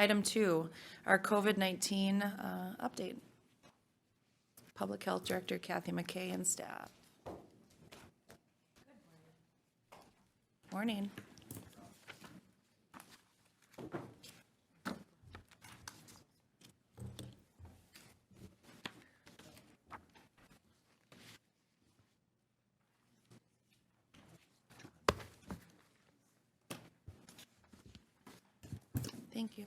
Item 2, our COVID-19 update. Public Health Director Kathy McKay and staff. Morning. Thank you.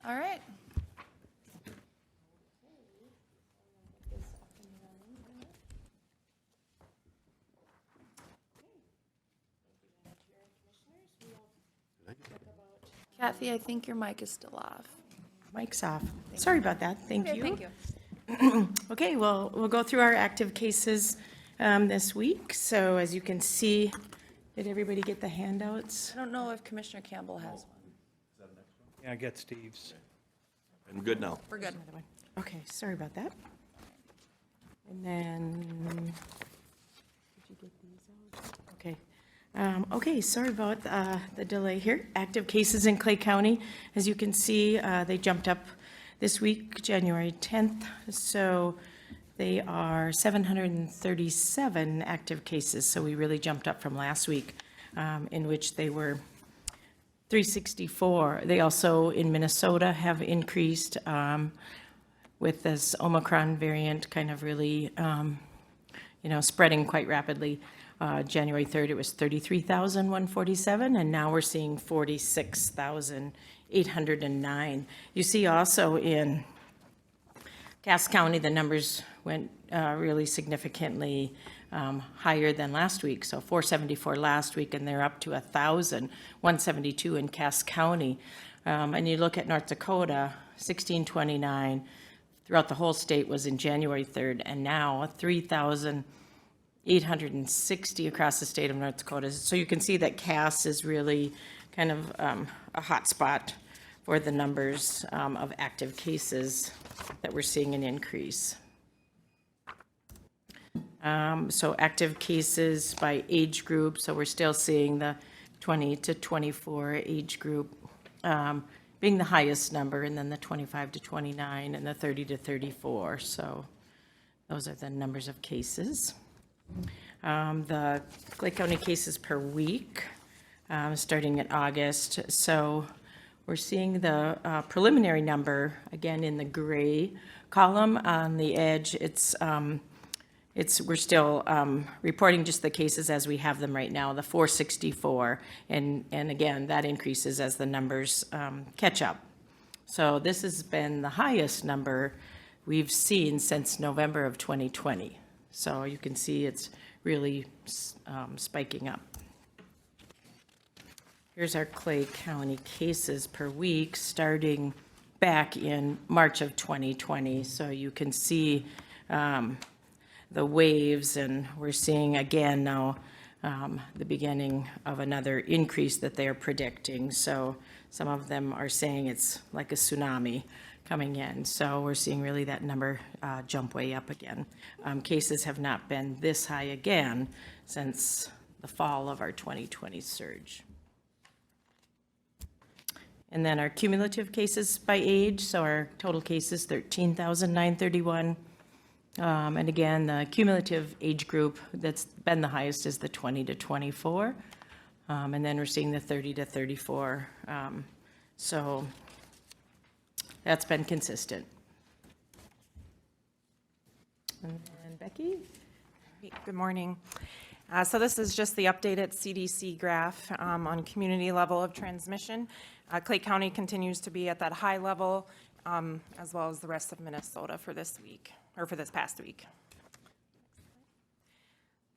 All right. Kathy, I think your mic is still off. Mic's off. Sorry about that. Thank Okay, you. thank you. Okay, well, we'll go through our active cases this week. So as you can see, did everybody get the handouts? I don't know if Commissioner Campbell has one. Yeah, I got Steve's. I'm good now. We're good. Another one. Okay, sorry about that. And then, did you get these out? Okay. Okay, sorry about the delay here. Active cases in Clay County, as you can see, they jumped up this week, January 10th. So they are 737 active cases. So we really jumped up from last week, in which they were 364. They also, in Minnesota, have increased with this Omicron variant kind of really, spreading quite rapidly. January 3rd, it was 33,147, and now we're seeing 46,809. You see also in Cass County, the numbers went really significantly higher than last week. So 474 last week, and they're up to 1,172 in Cass County. And you look at North Dakota, 1,629 throughout the whole state was in January 3rd, and now 3,860 across the state of North Dakota. So you can see that Cass is really kind of a hot spot for the numbers of active cases that we're seeing an increase. So active cases by age group, so we're still seeing the 20 to 24 age group being the highest number, and then the 25 to 29 and the 30 to 34. So those are the numbers of cases. The Clay County cases per week, starting in August. So we're seeing the preliminary number, again, in the gray column on the edge. We're still reporting just the cases as we have them right now, the 464. And again, that increases as the numbers catch up. So this has been the highest number we've seen since November of 2020. So you can see it's really spiking up. Here's our Clay County cases per week starting back in March of 2020. So you can see the waves, and we're seeing again now the beginning of another increase that they're predicting. So some of them are saying it's like a tsunami coming in. So we're seeing really that number jump way up again. Cases have not been this high again since the fall of our 2020 surge. And then our cumulative cases by age, so our total cases, 13,931. And again, the cumulative age group that's been the highest is the 20 to 24. And then we're seeing the 30 to 34. So that's been consistent. And Becky? Good morning. So this is just the updated CDC graph on community level of transmission. Clay County continues to be at that high level, as well as the rest of Minnesota for this week, or for this past week.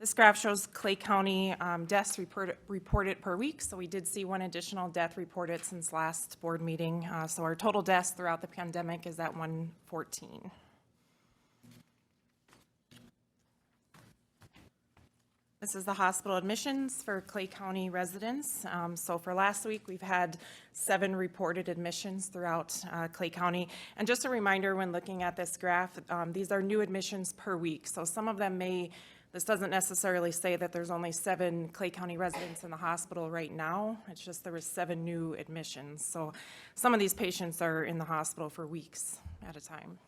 This graph shows Clay County deaths reported per week. So we did see one additional death reported since last board meeting. So our total deaths throughout the pandemic is at 114. This is the hospital admissions for Clay County residents. So for last week, we've had 7 reported admissions throughout Clay County. And just a reminder, when looking at this graph, these are new admissions per week. So some of them this doesn't necessarily say that there's only 7 Clay County residents in the hospital right now. It's just there was 7 new admissions. So some of these patients are in the hospital for weeks at a time.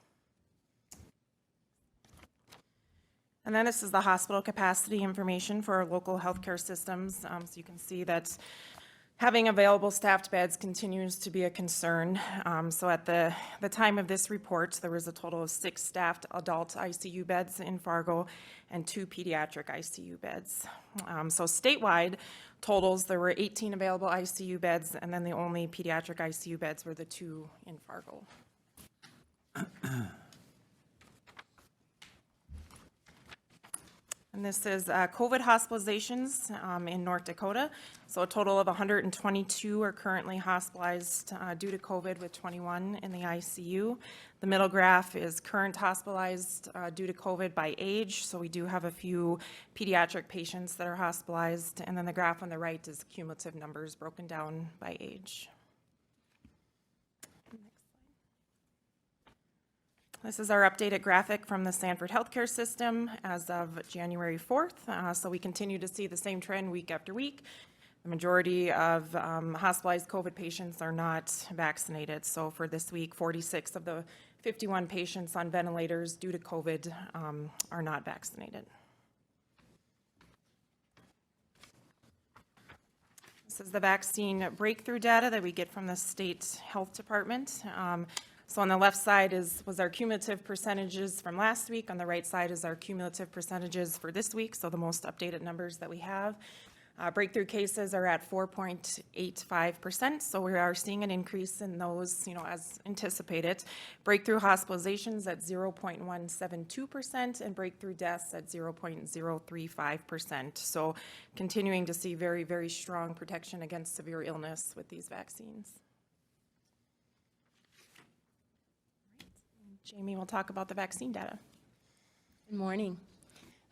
And then this is the hospital capacity information for our local healthcare systems. So you can see that having available staffed beds continues to be a concern. So at the time of this report, there was a total of 6 staffed adult ICU beds in Fargo and 2 pediatric ICU beds. So statewide totals, there were 18 available ICU beds, and then the only pediatric ICU beds were the 2 in Fargo. And this is COVID hospitalizations in North Dakota. So a total of 122 are currently hospitalized due to COVID, with 21 in the ICU. The middle graph is current hospitalized due to COVID by age. So we do have a few pediatric patients that are hospitalized. And then the graph on the right is cumulative numbers broken down by age. This is our updated graphic from the Sanford Healthcare System as of January 4th. So we continue to see the same trend week after week. The majority of hospitalized COVID patients are not vaccinated. So for this week, 46 of the 51 patients on ventilators due to COVID are not vaccinated. This is the vaccine breakthrough data that we get from the state health department. So on the left side was our cumulative percentages from last week. On the right side is our cumulative percentages for this week, so the most updated numbers that we have. Breakthrough cases are at 4.85%, so we are seeing an increase in those, as anticipated. Breakthrough hospitalizations at 0.172% and breakthrough deaths at 0.035%. So continuing to see very, very strong protection against severe illness with these vaccines. Jamie will talk about the vaccine data. Good morning.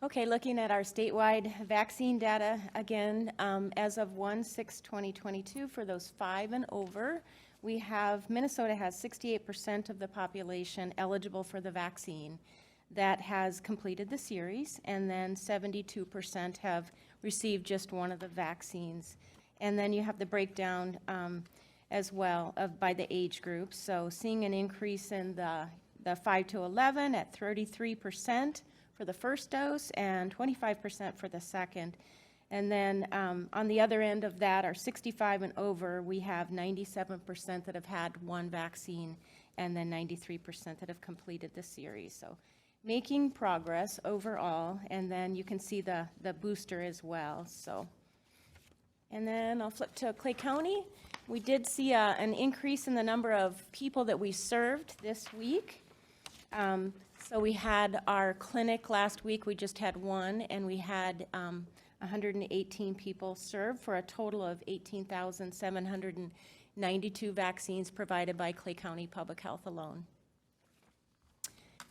Okay, looking at our statewide vaccine data again, as of 1/6/2022 for those 5 and over, we have Minnesota has 68% of the population eligible for the vaccine that has completed the series, and then 72% have received just one of the vaccines. And then you have the breakdown as well by the age groups. So seeing an increase in the 5 to 11 at 33% for the first dose and 25% for the second. And then on the other end of that, our 65 and over, we have 97% that have had one vaccine and then 93% that have completed the series. So making progress overall, and then you can see the booster as well. So, and then I'll flip to Clay County. We did see an increase in the number of people that we served this week. So we had our clinic last week, we just had one, and we had 118 people served for a total of 18,792 vaccines provided by Clay County Public Health alone.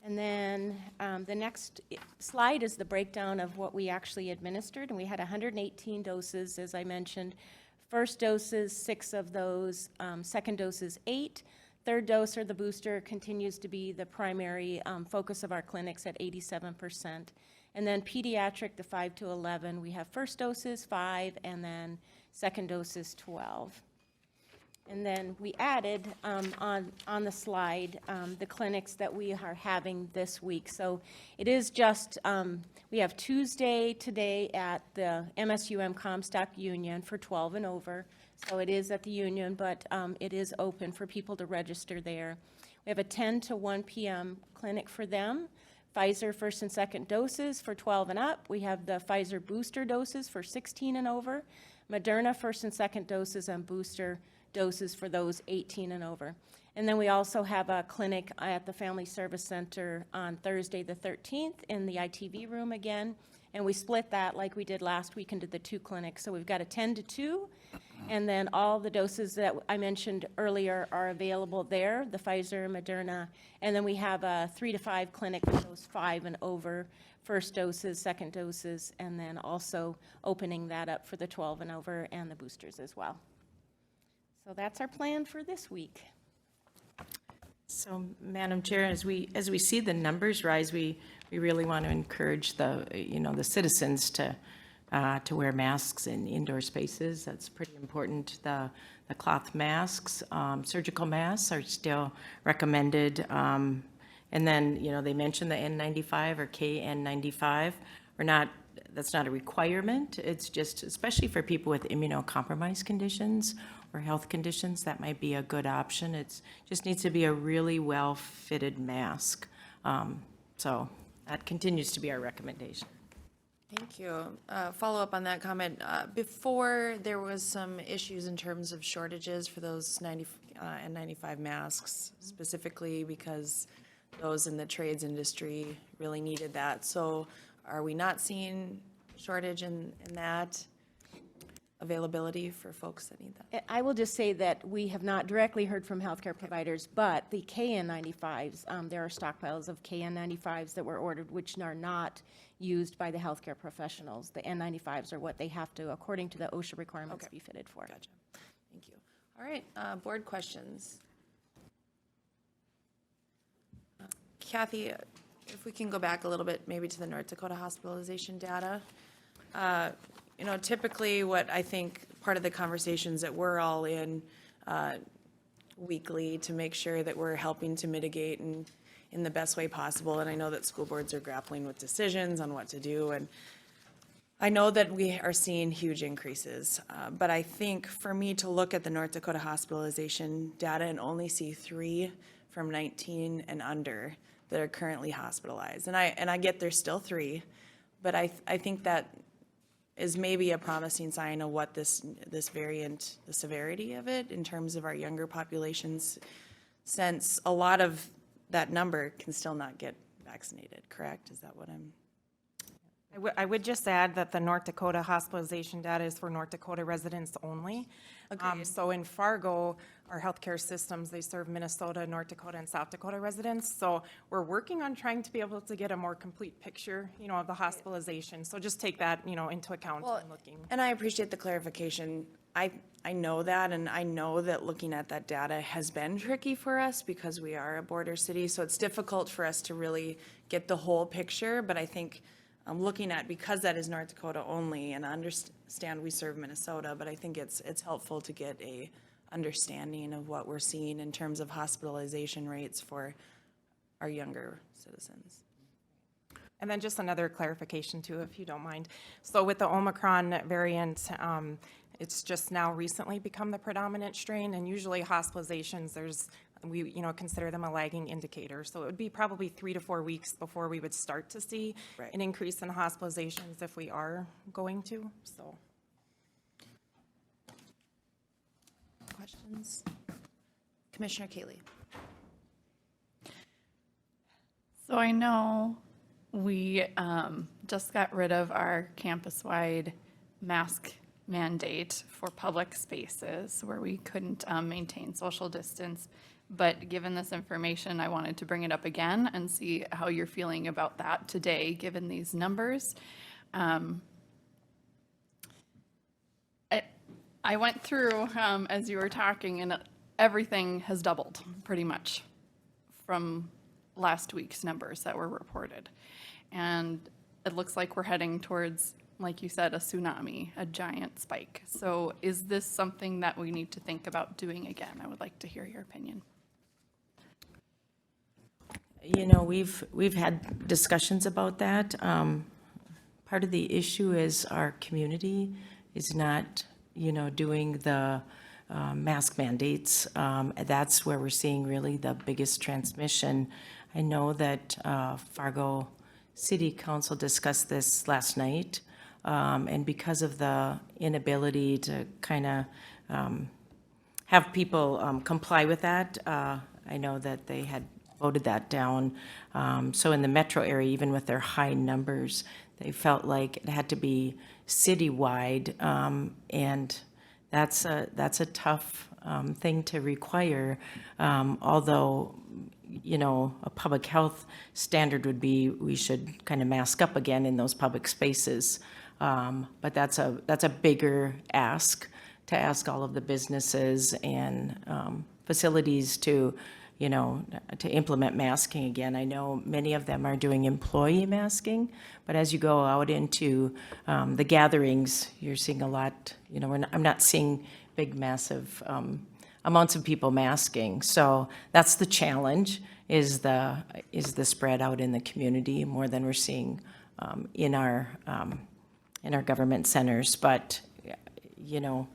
And then the next slide is the breakdown of what we actually administered, and we had 118 doses, as I mentioned. First doses, 6 of those, second doses, 8. Third dose, or the booster, continues to be the primary focus of our clinics at 87%. And then pediatric, the 5 to 11, we have first doses 5, and then second doses 12. And then we added on the slide the clinics that we are having this week. So it is just, we have Tuesday today at the MSUM Comstock Union for 12 and over. So it is at the Union, but it is open for people to register there. We have a 10 to 1 p.m. clinic for them. Pfizer first and second doses for 12 and up. We have the Pfizer booster doses for 16 and over. Moderna first and second doses and booster doses for those 18 and over. And then we also have a clinic at the Family Service Center on Thursday the 13th in the ITV room again. And we split that like we did last week into the 2 clinics. So we've got a 10 to 2 And then all the doses that I mentioned earlier are available there, the Pfizer, Moderna. And then we have a 3 to 5 clinic for those 5 and over, first doses, second doses, and then also opening that up for the 12 and over and the boosters as well. So that's our plan for this week. So, Madam Chair, as we see the numbers rise, we really want to encourage the citizens to wear masks in indoor spaces. That's pretty important. The cloth masks, surgical masks are still recommended. And then, they mentioned the N95 or KN95. That's not a requirement. It's just, especially for people with immunocompromised conditions or health conditions, that might be a good option. It's just needs to be a really well-fitted mask. So that continues to be our recommendation. Thank you. Follow up on that comment. Before, there was some issues in terms of shortages for those N95 masks, specifically because those in the trades industry really needed that. So are we not seeing shortage in that availability for folks that need that? I will just say that we have not directly heard from healthcare providers, but the KN95s, there are stockpiles of KN95s that were ordered, which are not used by the healthcare professionals. The N95s are what they have to, according to the OSHA requirements, be fitted for. Gotcha. Thank you. All right, board questions. Kathy, if we can go back a little bit, maybe to the North Dakota hospitalization data. Typically what I think part of the conversations that we're all in weekly to make sure that we're helping to mitigate and in the best way possible. And I know that school boards are grappling with decisions on what to do. And I know that we are seeing huge increases. But I think for me to look at the North Dakota hospitalization data and only see 3 from 19 and under that are currently hospitalized. And I get there's still 3, but I think that is maybe a promising sign of what this variant, the severity of it in terms of our younger populations, since a lot of that number can still not get vaccinated, correct? Is that what I'm? I would just add that the North Dakota hospitalization data is for North Dakota residents only. So in Fargo, our healthcare systems, they serve Minnesota, North Dakota, and South Dakota residents. So we're working on trying to be able to get a more complete picture, of the hospitalization. So just take that, into account when looking. And I appreciate the clarification. I know that, and I know that looking at that data has been tricky for us because we are a border city. So it's difficult for us to really get the whole picture. But I think I'm looking at, because that is North Dakota only, and I understand we serve Minnesota, but I think it's helpful to get a understanding of what we're seeing in terms of hospitalization rates for our younger citizens. And then just another clarification too, if you don't mind. So with the Omicron variant, it's just now recently become the predominant strain, and usually hospitalizations, we consider them a lagging indicator. So it would be probably 3 to 4 weeks before we would start to see an increase in hospitalizations if we are going to. So, questions? Commissioner Kaylee. So I know we just got rid of our campus-wide mask mandate for public spaces where we couldn't maintain social distance. But given this information, I wanted to bring it up again and see how you're feeling about that today, given these numbers. I went through as you were talking, and everything has doubled pretty much from last week's numbers that were reported. And it looks like we're heading towards, like you said, a tsunami, a giant spike. So is this something that we need to think about doing again? I would like to hear your opinion. We've had discussions about that. Part of the issue is our community is not, doing the mask mandates. That's where we're seeing really the biggest transmission. I know that Fargo City Council discussed this last night, and because of the inability to kind of have people comply with that, I know that they had voted that down. So in the metro area, even with their high numbers, they felt like it had to be citywide, and that's a tough thing to require, although, you know, a public health standard would be we should kind of mask up again in those public spaces. But that's a bigger ask, to ask all of the businesses and facilities to, you know, to implement masking again. I know many of them are doing employee masking, but as you go out into the gatherings, you're seeing a lot, you know, I'm not seeing big, massive amounts of people masking. So that's the challenge, is the spread out in the community more than we're seeing in our government centers. But, you know,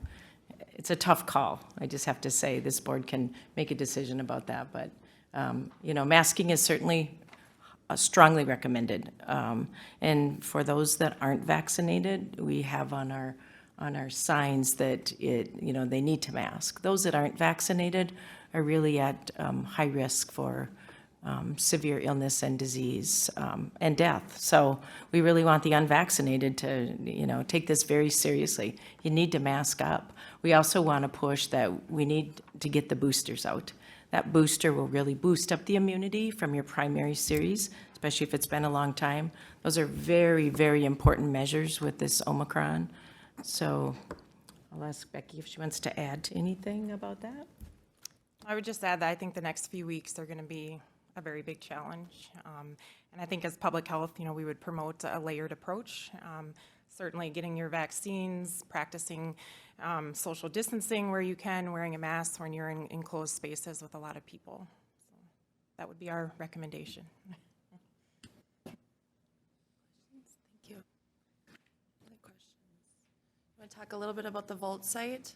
it's a tough call. I just have to say, this board can make a decision about that. But, you know, masking is certainly strongly recommended. And for those that aren't vaccinated, we have on our signs that you know, they need to mask. Those that aren't vaccinated are really at high risk for severe illness and disease and death. So we really want the unvaccinated to, you know, take this very seriously. You need to mask up. We also want to push that we need to get the boosters out. That booster will really boost up the immunity from your primary series, especially if it's been a long time. Those are very, very important measures with this Omicron. So I'll ask Becky if she wants to add anything about that. I would just add that I think the next few weeks are going to be a very big challenge. And I think as public health, you know, we would promote a layered approach. Certainly getting your vaccines, practicing social distancing where you can, wearing a mask when you're in enclosed spaces with a lot of people. So that would be our recommendation. Thank you. Other questions? Want to talk a little bit about the Vault site?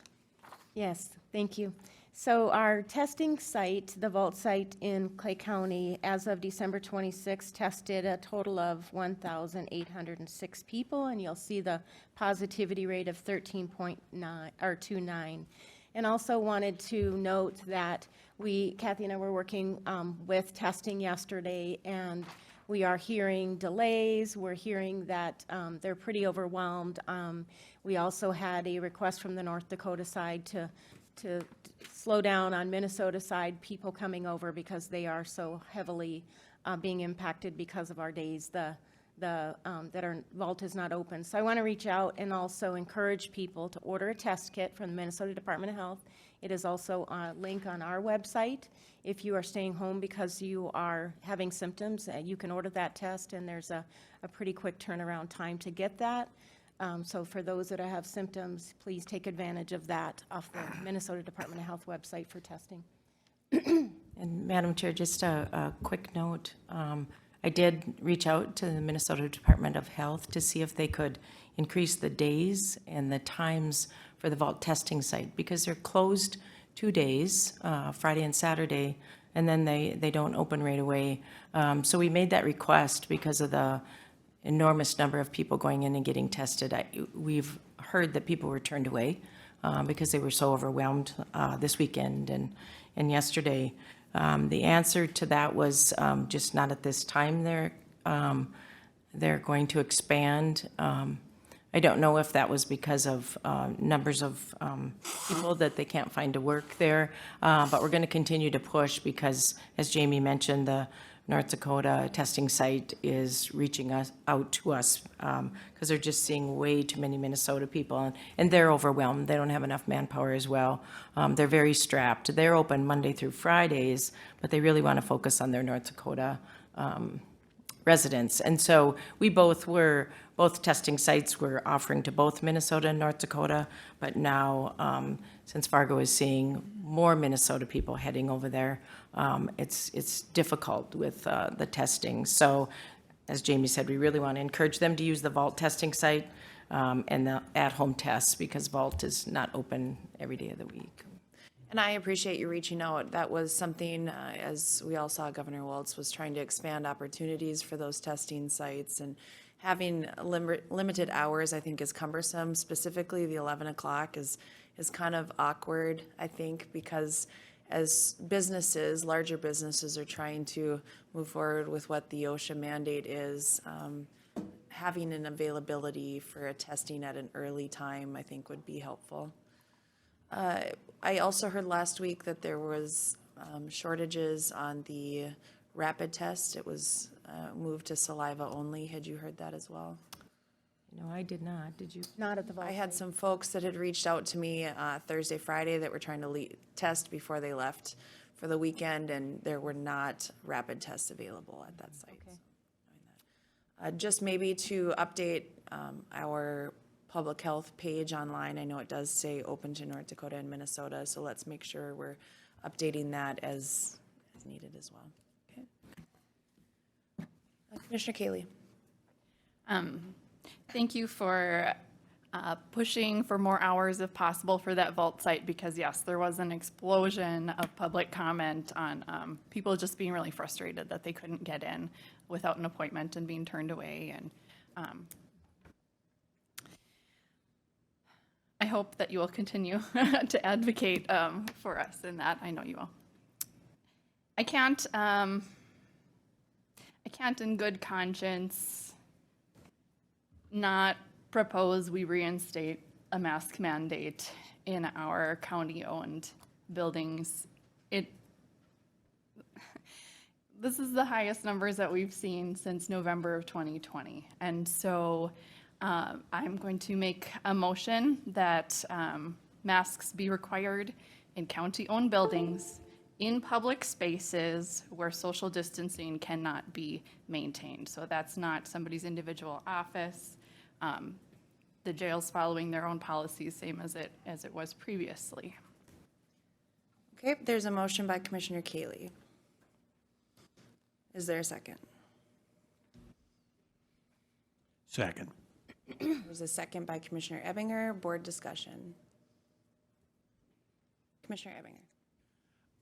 Yes, thank you. So our testing site, the Vault site in Clay County, as of December 26, tested a total of 1,806 people, and you'll see the positivity rate of 13.29. And also wanted to note that Kathy and I were working with testing yesterday, and we are hearing delays. We're hearing that they're pretty overwhelmed. We also had a request from the North Dakota side to slow down on Minnesota side, people coming over because they are so heavily being impacted because of our days that our vault is not open. So I want to reach out and also encourage people to order a test kit from the Minnesota Department of Health. It is also a link on our website. If you are staying home because you are having symptoms, you can order that test, and there's a pretty quick turnaround time to get that. So for those that have symptoms, please take advantage of that off the Minnesota Department of Health website for testing. And Madam Chair, just a quick note. I did reach out to the Minnesota Department of Health to see if they could increase the days and the times for the vault testing site, because they're closed 2 days, Friday and Saturday, and then they don't open right away. So we made that request because of the enormous number of people going in and getting tested. We've heard that people were turned away because they were so overwhelmed this weekend and yesterday. The answer to that was just not at this time. They're going to expand. I don't know if that was because of numbers of people that they can't find to work there, but we're going to continue to push because, as Jamie mentioned, the North Dakota testing site is reaching out to us because they're just seeing way too many Minnesota people, and they're overwhelmed. They don't have enough manpower as well. They're very strapped. They're open Monday through Fridays, but they really want to focus on their North Dakota residents. And so both testing sites were offering to both Minnesota and North Dakota, but now since Fargo is seeing more Minnesota people heading over there, it's difficult with the testing. So as Jamie said, we really want to encourage them to use the Vault testing site and the at-home tests, because Vault is not open every day of the week. And I appreciate you reaching out. That was something, as we all saw, Governor Walz was trying to expand opportunities for those testing sites, and having limited hours, I think, is cumbersome. Specifically, the 11 o'clock is kind of awkward, I think, because as businesses, larger businesses, are trying to move forward with what the OSHA mandate is, having an availability for a testing at an early time, I think, would be helpful. I also heard last week that there was shortages on the rapid test. It was moved to saliva only. Had you heard that as well? No, I did not. Did you? Not at the vault. I had some folks that had reached out to me Thursday, Friday that were trying to test before they left for the weekend, and there were not rapid tests available at that site. Just maybe to update our public health page online. I know it does say open to North Dakota and Minnesota, so let's make sure we're updating that as needed as well. Okay. Commissioner Kaylee. Thank you for pushing for more hours if possible for that vault site, because yes, there was an explosion of public comment on people just being really frustrated that they couldn't get in without an appointment and being turned away. And I hope that you will continue to advocate for us in that. I know you will. I can't in good conscience not propose we reinstate a mask mandate in our county-owned buildings. This is the highest numbers that we've seen since November of 2020. And so I'm going to make a motion that masks be required in county-owned buildings, in public spaces where social distancing cannot be maintained. So that's not somebody's individual office. The jail's following their own policies, same as it was previously. Okay, there's a motion by Commissioner Kaylee. Is there a second? Second. There's a second by Commissioner Ebinger. Board discussion. Commissioner Ebinger.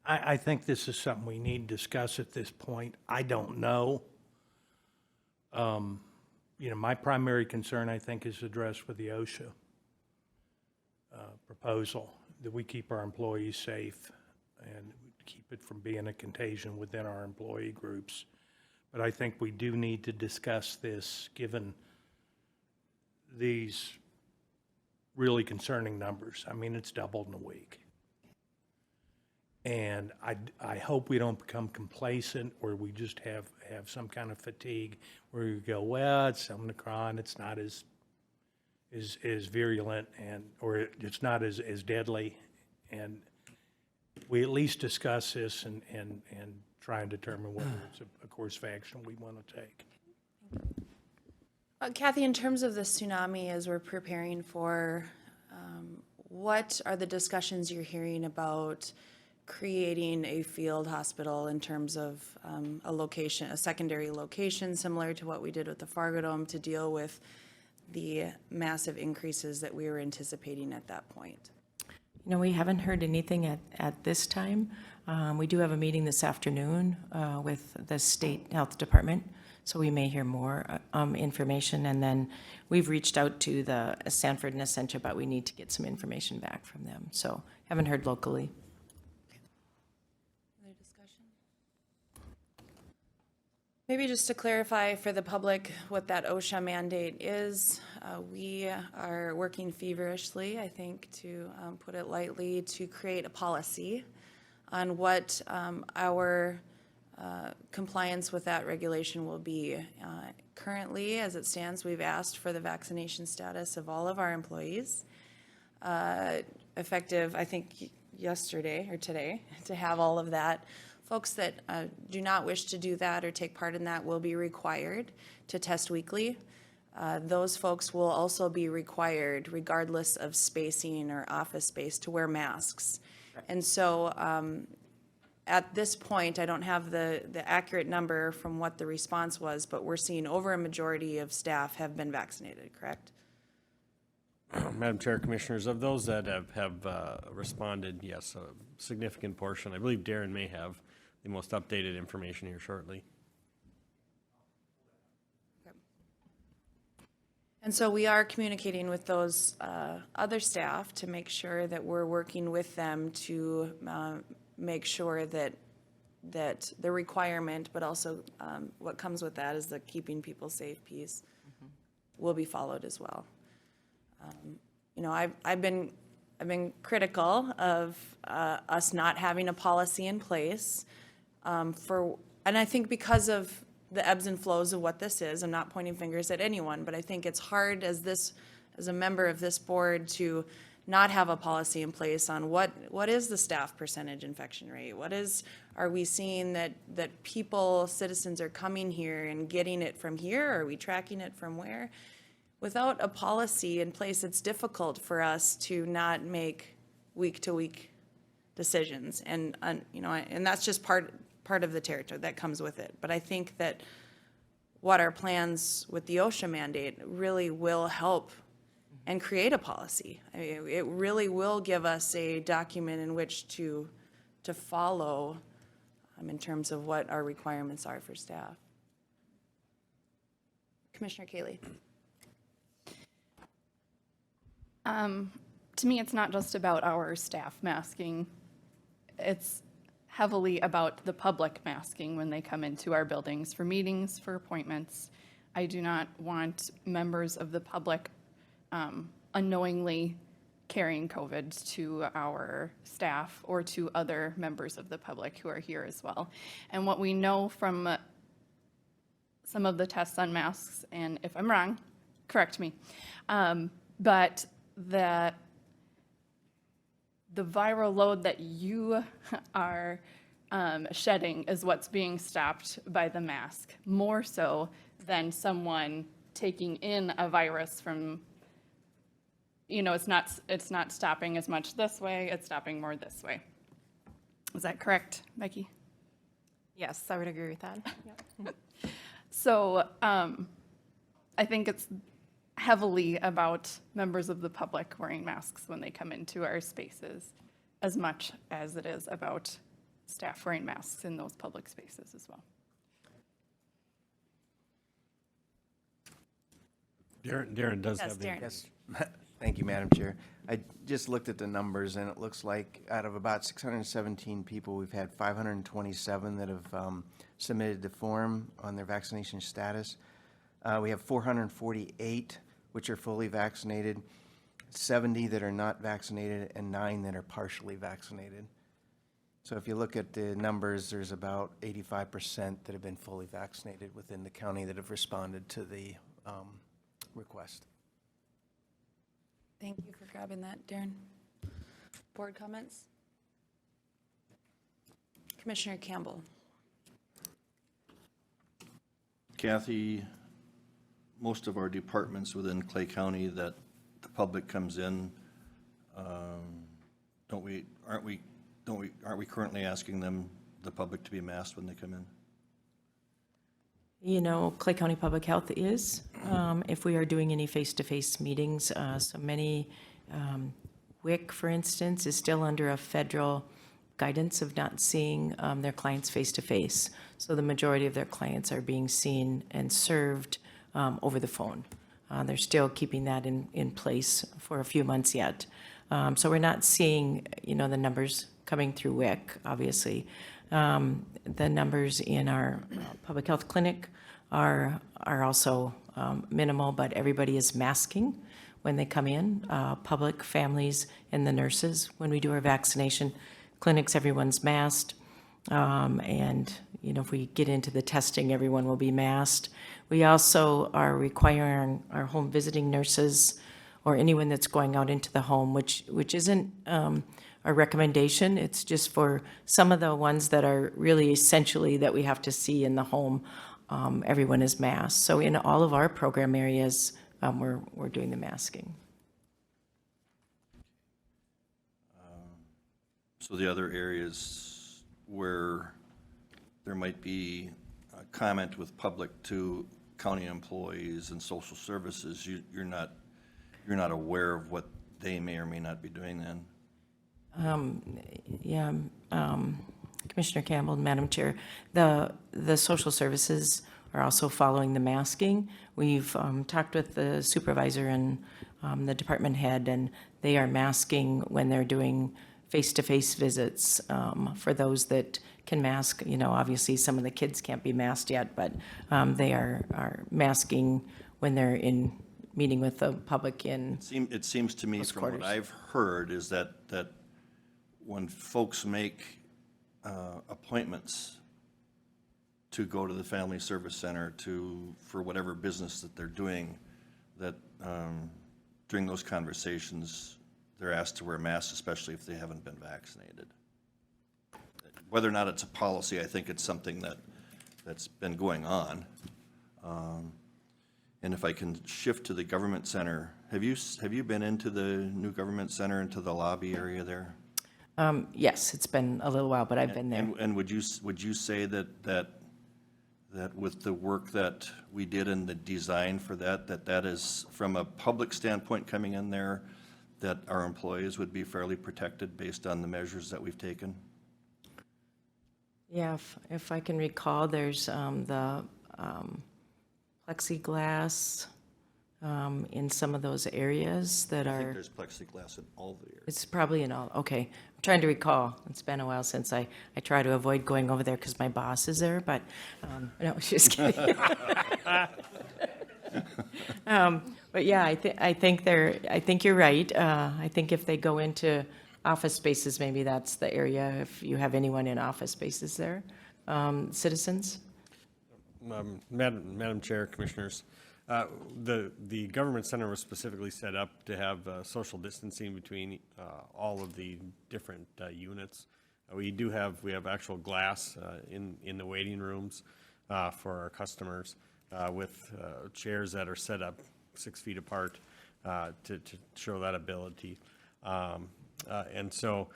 I think this is something we need to discuss at this point. I don't know. My primary concern, I think, is addressed with the OSHA proposal, that we keep our employees safe and keep it from being a contagion within our employee groups. But I think we do need to discuss this, given these really concerning numbers. I mean, it's doubled in a week. And I hope we don't become complacent, or we just have some kind of fatigue where we go, well, it's Omicron, it's not as virulent, or it's not as deadly. And we at least discuss this and try and determine whether it's a course of action we want to take. Kathy, in terms of the tsunami, as we're preparing for, what are the discussions you're hearing about creating a field hospital in terms of a secondary location, similar to what we did with the Fargo Dome, to deal with the massive increases that we were anticipating at that point? We haven't heard anything at this time. We do have a meeting this afternoon with the State Health Department, so we may hear more information. And then we've reached out to the Sanford and Essentia, but we need to get some information back from them. So haven't heard locally. Other discussion? Maybe just to clarify for the public what that OSHA mandate is, we are working feverishly, I think, to put it lightly, to create a policy on what our compliance with that regulation will be. Currently, as it stands, we've asked for the vaccination status of all of our employees, effective, I think, yesterday or today, to have all of that. Folks that do not wish to do that or take part in that will be required to test weekly. Those folks will also be required, regardless of spacing or office space, to wear masks. And so at this point, I don't have the accurate number from what the response was, but we're seeing over a majority of staff have been vaccinated, correct? Madam Chair, Commissioners, of those that have responded, yes, a significant portion. I believe Darren may have the most updated information here shortly. And so we are communicating with those other staff to make sure that we're working with them to make sure that the requirement, but also what comes with that is the keeping people safe piece, will be followed as well. I've been I've been critical of us not having a policy in place and I think because of the ebbs and flows of what this is, I'm not pointing fingers at anyone, but I think it's hard as a member of this board to not have a policy in place on what is the staff percentage infection rate? Are we seeing that people, citizens are coming here and getting it from here? Are we tracking it from where? Without a policy in place, it's difficult for us to not make week-to-week decisions. And that's just part of the territory that comes with it. But I think that what our plans with the OSHA mandate really will help and create a policy. I mean, it really will give us a document in which to follow in terms of what our requirements are for staff. Commissioner Kaylee. To me, it's not just about our staff masking. It's heavily about the public masking when they come into our buildings for meetings, for appointments. I do not want members of the public unknowingly carrying COVID to our staff or to other members of the public who are here as well. And what we know from some of the tests on masks, and if I'm wrong, correct me, but that the viral load that you are shedding is what's being stopped by the mask, more so than someone taking in a virus from, it's not stopping as much this way, it's stopping more this way. Is that correct, Becky? Yes, I would agree with that. Yep. So I think it's heavily about members of the public wearing masks when they come into our spaces, as much as it is about staff wearing masks in those public spaces as well. Darren does Yes, have the. Darren. Yes, thank you, Madam Chair. I just looked at the numbers, and it looks like out of about 617 people, we've had 527 that have submitted the form on their vaccination status. We have 448 which are fully vaccinated, 70 that are not vaccinated, and 9 that are partially vaccinated. So if you look at the numbers, there's about 85% that have been fully vaccinated within the county that have responded to the request. Thank you for grabbing that, Darren. Board comments? Commissioner Campbell. Kathy, most of our departments within Clay County that the public comes in, aren't we currently asking them, the public, to be masked when they come in? Clay County Public Health is, if we are doing any face-to-face meetings, so many, WIC, for instance, is still under a federal guidance of not seeing their clients face-to-face. So the majority of their clients are being seen and served over the phone. They're still keeping that in place for a few months yet. So we're not seeing, the numbers coming through WIC, obviously. The numbers in our public health clinic are also minimal, but everybody is masking when they come in, public, families, and the nurses. When we do our vaccination clinics, everyone's masked. And, if we get into the testing, everyone will be masked. We also are requiring our home visiting nurses or anyone that's going out into the home, which isn't a recommendation. It's just for some of the ones that are really essentially that we have to see in the home, everyone is masked. So in all of our program areas, we're doing the masking. So the other areas where there might be a comment with public to county employees and social services, you're not aware of what they may or may not be doing then? Yeah, Commissioner Campbell, Madam Chair, the social services are also following the masking. We've talked with the supervisor and the department head, and they are masking when they're doing face-to-face visits for those that can mask. Obviously some of the kids can't be masked yet, but they are masking when they're in meeting with the public in, It seems to me, Close from what quarters. I've heard, is that when folks make appointments to go to the Family Service Center for whatever business that they're doing, that during those conversations, they're asked to wear masks, especially if they haven't been vaccinated. Whether or not it's a policy, I think it's something that's been going on. And if I can shift to the government center, have you been into the new government center, into the lobby area there? yes, it's been a little while, but I've been there. And would you say that with the work that we did in the design for that is, from a public standpoint coming in there, that our employees would be fairly protected based on the measures that we've taken? Yeah, if I can recall, there's the plexiglass in some of those areas that I think are, there's plexiglass in all the areas. it's probably in all, okay. I'm trying to recall. It's been a while since I try to avoid going over there because my boss is there, but, no, just kidding. But yeah, I think you're right. I think if they go into office spaces, maybe that's the area, if you have anyone in office spaces there. Citizens? Madam Chair, Commissioners, the government center was specifically set up to have social distancing between all of the different units. We have actual glass in the waiting rooms for our customers with chairs that are set up 6 feet apart to show that ability. And so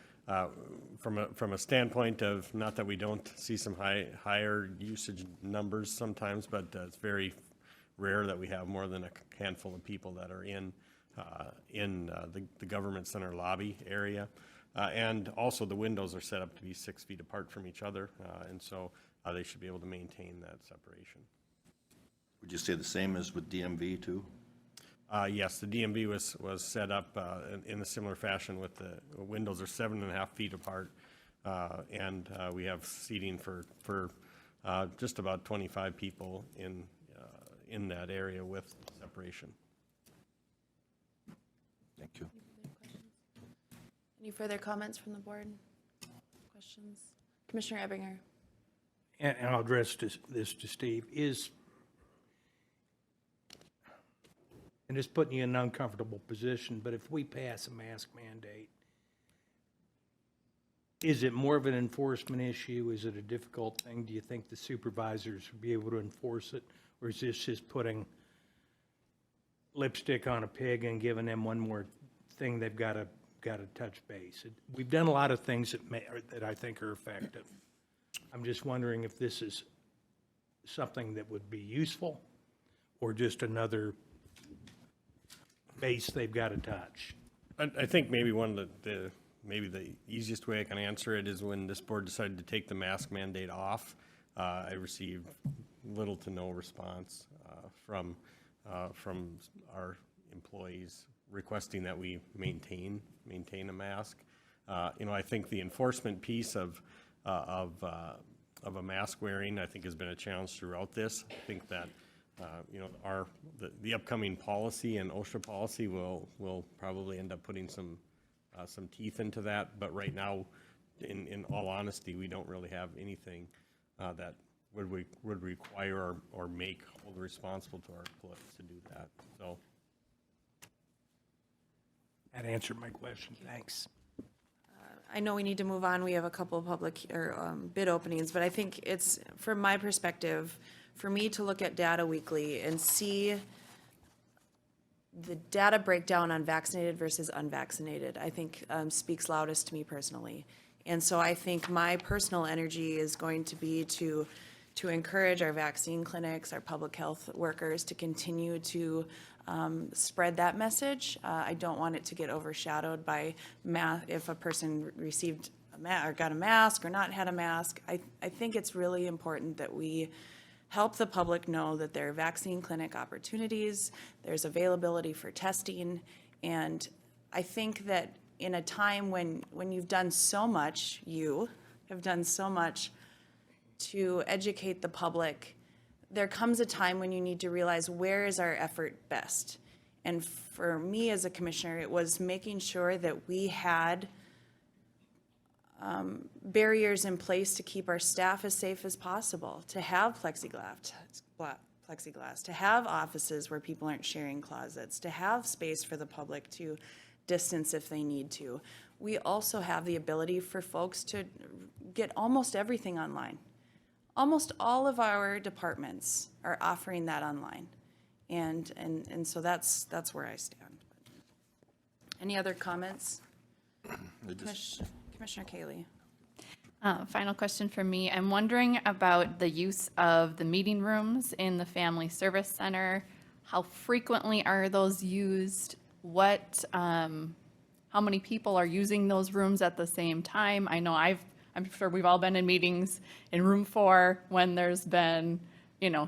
from a standpoint of, not that we don't see some higher usage numbers sometimes, but it's very rare that we have more than a handful of people that are in the government center lobby area. And also the windows are set up to be 6 feet apart from each other, and so they should be able to maintain that separation. Would you say the same as with DMV too? Yes, the DMV was set up in a similar fashion with the windows are 7.5 feet apart, and we have seating for just about 25 people in that area with separation. Thank you. Any further comments from the board? Questions? Commissioner Ebinger? And I'll address this to Steve, and it's putting you in an uncomfortable position, but if we pass a mask mandate, is it more of an enforcement issue? Is it a difficult thing? Do you think the supervisors would be able to enforce it? Or is this just putting lipstick on a pig and giving them one more thing they've got to touch base? We've done a lot of things that I think are effective. I'm just wondering if this is something that would be useful or just another base they've got to touch. I think maybe one of the easiest way I can answer it is when this board decided to take the mask mandate off, I received little to no response from our employees requesting that we maintain a mask. I think the enforcement piece of a mask wearing, I think, has been a challenge throughout this. I think that the upcoming policy and OSHA policy will probably end up putting some teeth into that. But right now, in all honesty, we don't really have anything that would require or make hold responsible to our employees to do that. So That answered my question. Thanks. I know we need to move on. We have a couple of public or bid openings, but I think it's, from my perspective, for me to look at data weekly and see the data breakdown on vaccinated versus unvaccinated, I think speaks loudest to me personally. And so I think my personal energy is going to be to encourage our vaccine clinics, our public health workers to continue to spread that message. I don't want it to get overshadowed by if a person received or got a mask or not had a mask. I think it's really important that we help the public know that there are vaccine clinic opportunities, there's availability for testing, and I think that in a time when you've done so much, you have done so much to educate the public, there comes a time when you need to realize where is our effort best. And for me as a commissioner, it was making sure that we had barriers in place to keep our staff as safe as possible, to have plexiglass, to have offices where people aren't sharing closets, to have space for the public to distance if they need to. We also have the ability for folks to get almost everything online. Almost all of our departments are offering that online. And so that's where I stand. Any other comments? Commissioner Kaylee. Final question from me. I'm wondering about the use of the meeting rooms in the Family Service Center. How frequently are those used? How many people are using those rooms at the same time? I know I'm sure we've all been in meetings in room 4 when there's been,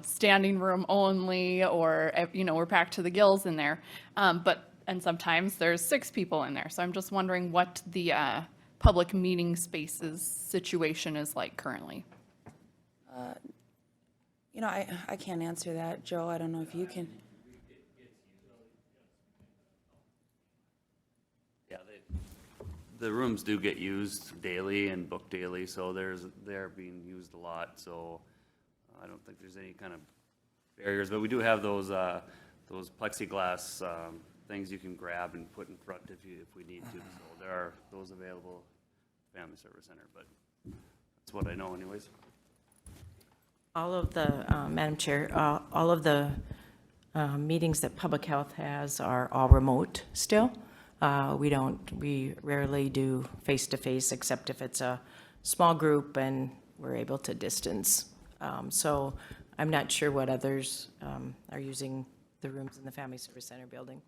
standing room only, or, we're packed to the gills in there. And sometimes there's 6 people in there. So I'm just wondering what the public meeting spaces situation is like currently. I can't answer that. Joe, I don't know if you can. Yeah, the rooms do get used daily and booked daily, so they're being used a lot, so I don't think there's any kind of barriers, but we do have those plexiglass things you can grab and put in front if we need to, so there are those available at Family Service Center, but that's what I know anyways. All of the, Madam Chair, all of the meetings that Public Health has are all remote still. We rarely do face-to-face, except if it's a small group and we're able to distance. So I'm not sure what others are using the rooms in the Family Service Center building.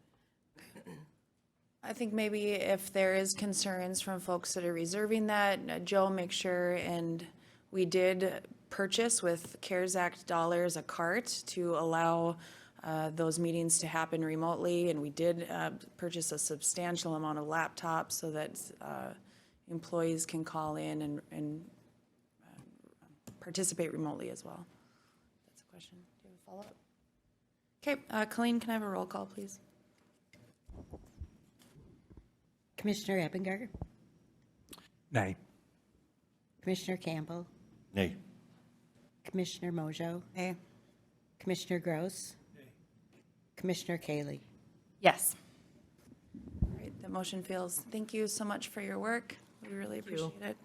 I think maybe if there is concerns from folks that are reserving that, Joe, make sure, and we did purchase with CARES Act dollars a cart to allow those meetings to happen remotely, and we did purchase a substantial amount of laptops so that employees can call in and participate remotely as well. That's a question. Do you have a follow-up? Okay, Colleen, can I have a roll call, please? Commissioner Epinger, Nay. Commissioner Campbell, Nay. Commissioner Mojo, Nay. Commissioner Gross, Commissioner Kaylee. Yes. All right, the motion fails. Thank you so much for your work. We really appreciate it.